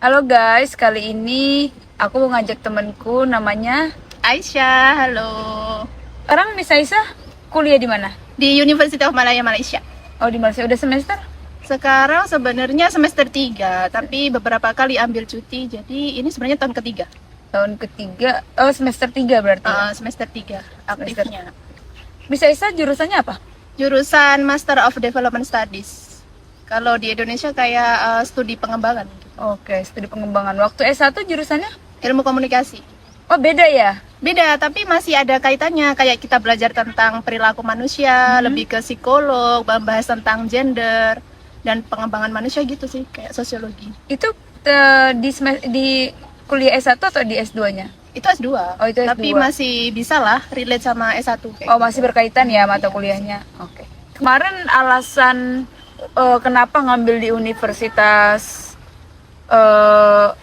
Halo guys, kali ini aku mau ngajak temenku namanya Aisyah, halo. Sekarang Miss Aisyah kuliah di mana? Di University of Malaya, Malaysia. Oh, di Malaysia. Udah semester? Sekarang sebenarnya semester 3, tapi beberapa kali ambil cuti, jadi ini sebenarnya tahun ketiga. Tahun ketiga. Oh, semester 3 berarti ya? Semester 3 aktifnya. Miss Aisyah jurusannya apa? Jurusan Master of Development Studies. Kalau di Indonesia kayak studi pengembangan. Oke, studi pengembangan. Waktu S1 jurusannya? Ilmu komunikasi. Oh, beda ya? Beda, tapi masih ada kaitannya. Kayak kita belajar tentang perilaku manusia, lebih ke psikolog, membahas tentang gender, dan pengembangan manusia gitu sih, kayak sosiologi. Itu di kuliah S1 atau di S2-nya? Itu S2. Oh, itu S2. Tapi masih bisa lah relate sama S1 kayak Oh, gitu. masih berkaitan ya mata Iya, kuliahnya. Oke. Kemarin alasan kenapa ngambil di Universitas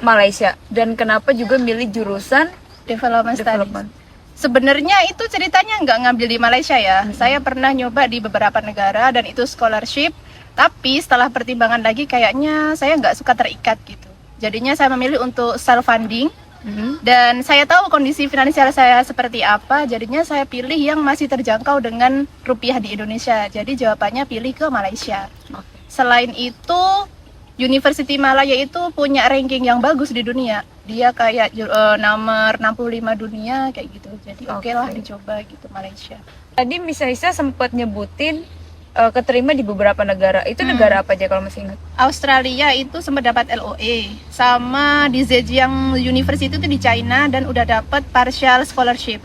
Malaysia dan kenapa juga milih jurusan Development development? Studies. Sebenarnya itu ceritanya nggak ngambil di Malaysia ya. Saya pernah nyoba di beberapa negara dan itu scholarship. Tapi setelah pertimbangan lagi kayaknya saya nggak suka terikat gitu. Jadinya saya memilih untuk self funding. Dan saya tahu kondisi finansial saya seperti apa, jadinya saya pilih yang masih terjangkau dengan rupiah di Indonesia. Jadi jawabannya pilih ke Malaysia. Selain itu, University Malaya itu punya ranking yang bagus di dunia. Dia kayak nomor 65 dunia kayak gitu. Jadi oke lah dicoba gitu Malaysia. Tadi Miss Aisyah sempat nyebutin keterima di beberapa negara. Itu negara apa aja kalau masih ingat? Australia itu sempat dapat LOA, sama di Zhejiang University itu di China dan udah dapat partial scholarship.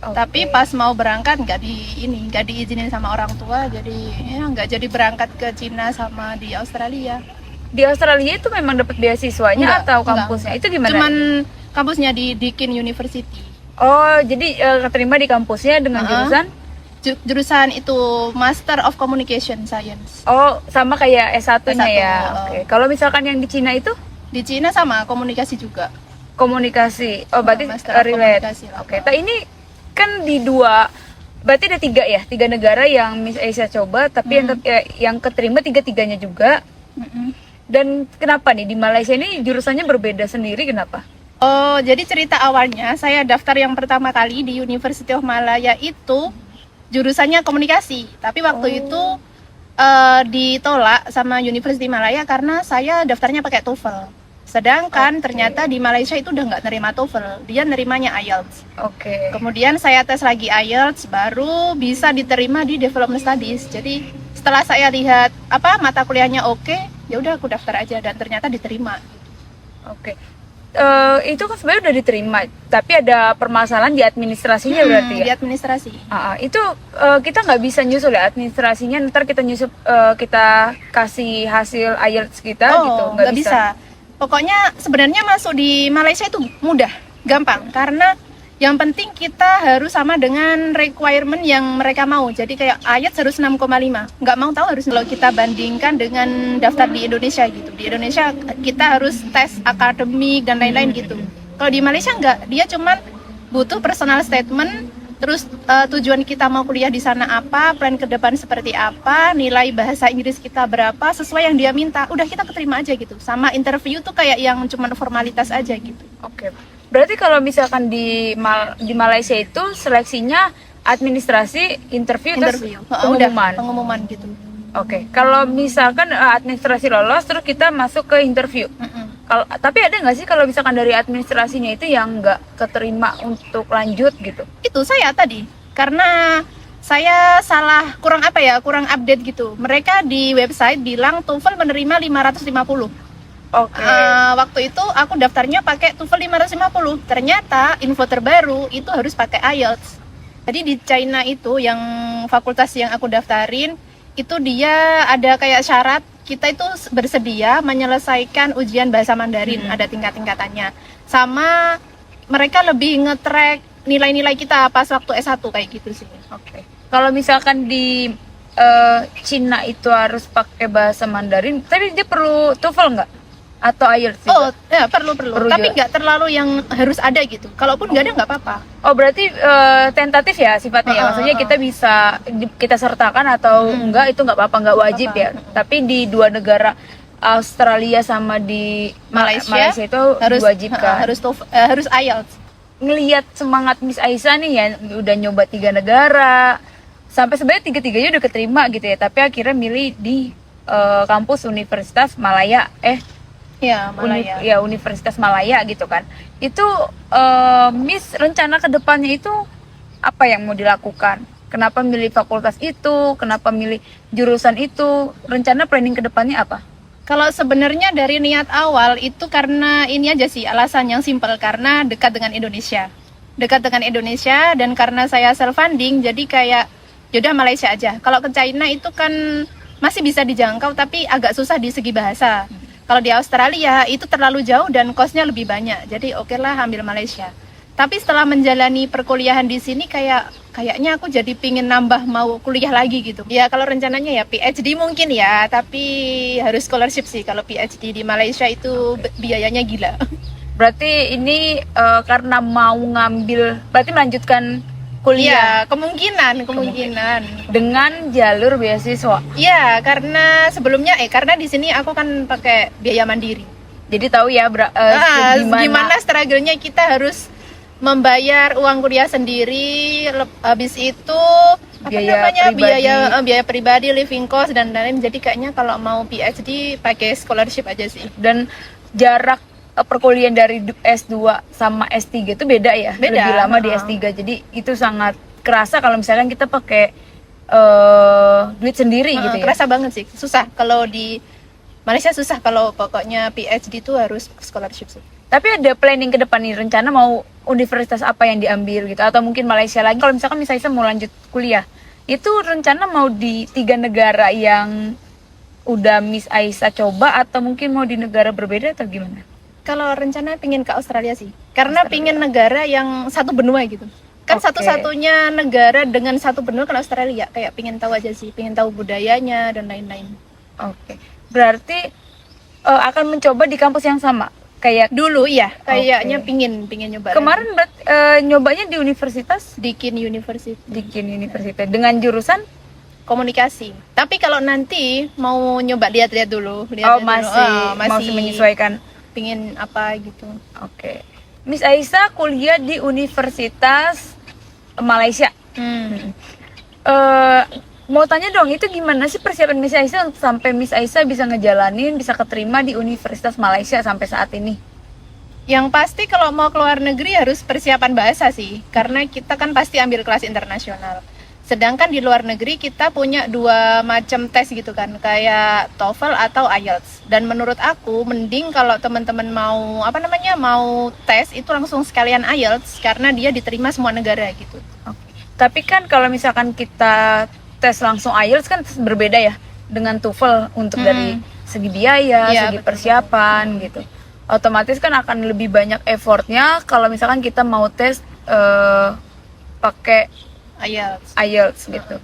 Tapi pas mau berangkat nggak diizinin sama orang tua, jadi ya nggak jadi berangkat ke Cina sama di Australia. Di Australia itu memang dapat beasiswanya atau kampusnya? Itu gimana? Cuman kampusnya di Deakin University. Oh, jadi keterima di kampusnya dengan Jurusan itu Master of Communication Science. Oh, sama kayak S1-nya ya. Oke. Kalau misalkan yang di Cina itu? Di Cina sama komunikasi juga. Komunikasi. Oh, berarti Master of relate. Komunikasi lah. Oke. Nah, ini kan berarti ada 3 ya, 3 negara yang Miss Aisyah coba, tapi yang keterima 3-tiganya juga. Dan kenapa nih di Malaysia ini jurusannya berbeda sendiri, kenapa? Oh, jadi cerita awalnya saya daftar yang pertama kali di University of Malaya itu jurusannya komunikasi, tapi waktu itu ditolak sama University Malaya karena saya daftarnya pakai TOEFL. Sedangkan ternyata di Malaysia itu udah nggak nerima TOEFL, dia nerimanya IELTS. Kemudian saya tes lagi IELTS, baru bisa diterima di Development Studies. Jadi setelah saya lihat mata kuliahnya oke, ya udah aku daftar aja dan ternyata diterima. Itu kan sebenarnya udah diterima, tapi ada permasalahan di administrasinya berarti ya? Di administrasi. Itu kita nggak bisa nyusul ya administrasinya, ntar kita nyusul, kita kasih hasil IELTS kita gitu? Nggak bisa. Pokoknya sebenarnya masuk di Malaysia itu mudah, gampang, karena yang penting kita harus sama dengan requirement yang mereka mau. Jadi kayak IELTS harus 6,5. Nggak mau tahu harus, kalau kita bandingkan dengan daftar di Indonesia gitu. Di Indonesia kita harus tes akademik dan lain-lain gitu. Kalau di Malaysia nggak, dia cuman butuh personal statement, terus tujuan kita mau kuliah di sana apa, plan ke depan seperti apa, nilai bahasa Inggris kita berapa, sesuai yang dia minta. Udah kita keterima aja gitu. Sama interview tuh kayak yang cuman formalitas aja gitu. Berarti kalau misalkan di Malaysia itu seleksinya administrasi, interview. Terus pengumuman. Pengumuman gitu. Kalau misalkan administrasi lolos, terus kita masuk ke interview. Tapi ada nggak sih kalau misalkan dari administrasinya itu yang nggak keterima untuk lanjut gitu? Itu saya tadi, karena saya kurang update gitu. Mereka di website bilang TOEFL menerima 550. Waktu itu aku daftarnya pakai TOEFL 550. Ternyata info terbaru itu harus pakai IELTS. Jadi di China itu yang fakultas yang aku daftarin itu dia ada kayak syarat kita itu bersedia menyelesaikan ujian bahasa Mandarin, ada tingkat-tingkatannya. Sama mereka lebih nge-track nilai-nilai kita pas waktu S1 kayak gitu sih. Kalau misalkan di Cina itu harus pakai bahasa Mandarin, tapi dia perlu TOEFL nggak? Atau IELTS juga? Ya perlu. Tapi nggak terlalu yang harus ada gitu. Kalaupun nggak ada nggak apa-apa. Berarti tentatif ya sifatnya ya. Maksudnya kita bisa kita sertakan atau enggak, itu nggak apa-apa, nggak wajib ya. Tapi di 2 negara Australia sama di Malaysia, itu harus diwajibkan. harus IELTS. Ngelihat semangat Miss Aisyah nih ya, udah nyoba 3 negara, sampai sebenarnya 3-3-nya udah keterima gitu ya, tapi akhirnya milih di kampus Universitas Malaya, Ya, Malaya. Universitas Malaya gitu kan. Itu Miss rencana kedepannya itu apa yang mau dilakukan? Kenapa milih fakultas itu? Kenapa milih jurusan itu? Rencana planning kedepannya apa? Kalau sebenarnya dari niat awal itu karena ini aja sih, alasan yang simpel, karena dekat dengan Indonesia. Dekat dengan Indonesia, dan karena saya self funding, jadi kayak yaudah Malaysia aja. Kalau ke China itu kan masih bisa dijangkau, tapi agak susah di segi bahasa. Kalau di Australia itu terlalu jauh dan cost-nya lebih banyak. Jadi oke lah ambil Malaysia. Tapi setelah menjalani perkuliahan di sini kayaknya aku jadi pingin nambah mau kuliah lagi gitu. Ya kalau rencananya ya PhD mungkin ya, tapi harus scholarship sih. Kalau PhD di Malaysia itu biayanya gila. Berarti ini karena mau berarti melanjutkan Iya, kuliah kemungkinan. dengan jalur beasiswa. Iya, karena di sini aku kan pakai biaya mandiri. Jadi tahu ya Gimana struggle-nya kita harus membayar uang kuliah sendiri, habis itu biaya pribadi, living cost dan lain-lain. Jadi kayaknya kalau mau PhD pakai scholarship aja sih. Dan jarak perkuliahan dari S2 sama S3 itu beda ya? Beda. Lebih lama di S3. Jadi itu sangat kerasa kalau misalkan kita pakai duit sendiri gitu ya. Kerasa banget sih. Susah kalau di Malaysia, susah kalau pokoknya PhD itu harus scholarship sih. Tapi ada planning ke depan nih, rencana mau universitas apa yang diambil gitu, atau mungkin Malaysia lagi. Kalau misalkan misalnya mau lanjut kuliah, itu rencana mau di 3 negara yang udah Miss Aisyah coba, atau mungkin mau di negara berbeda atau gimana? Kalau rencana pingin ke Australia sih, karena Australia. pingin negara yang satu benua gitu. Kan Oke. satu-satunya negara dengan satu benua kan Australia. Kayak pingin tahu aja sih, pingin tahu budayanya dan lain-lain. Oke. Berarti akan mencoba di kampus yang sama kayak Dulu ya, kayaknya Oke. pingin nyoba. kemarin nyobanya di universitas Deakin University, Deakin University dengan jurusan komunikasi. Tapi kalau nanti mau nyoba lihat-lihat dulu, masih menyesuaikan. pingin apa gitu. Oke. Miss Aisyah kuliah di Universitas Malaysia. Mau tanya dong, itu gimana sih persiapan Miss Aisyah sampai Miss Aisyah bisa ngejalanin, bisa keterima di Universitas Malaysia sampai saat ini? Yang pasti kalau mau keluar negeri harus persiapan bahasa sih, karena kita kan pasti ambil kelas internasional. Sedangkan di luar negeri kita punya 2 macam tes gitu kan, kayak TOEFL atau IELTS. Dan menurut aku mending kalau teman-teman mau mau tes itu langsung sekalian IELTS, karena dia diterima semua negara gitu. Oke. Tapi kan kalau misalkan kita tes langsung IELTS kan berbeda ya dengan TOEFL untuk dari segi biaya, Iya, segi betul. persiapan gitu. Otomatis kan akan lebih banyak effortnya kalau misalkan kita mau tes pakai IELTS. IELTS gitu.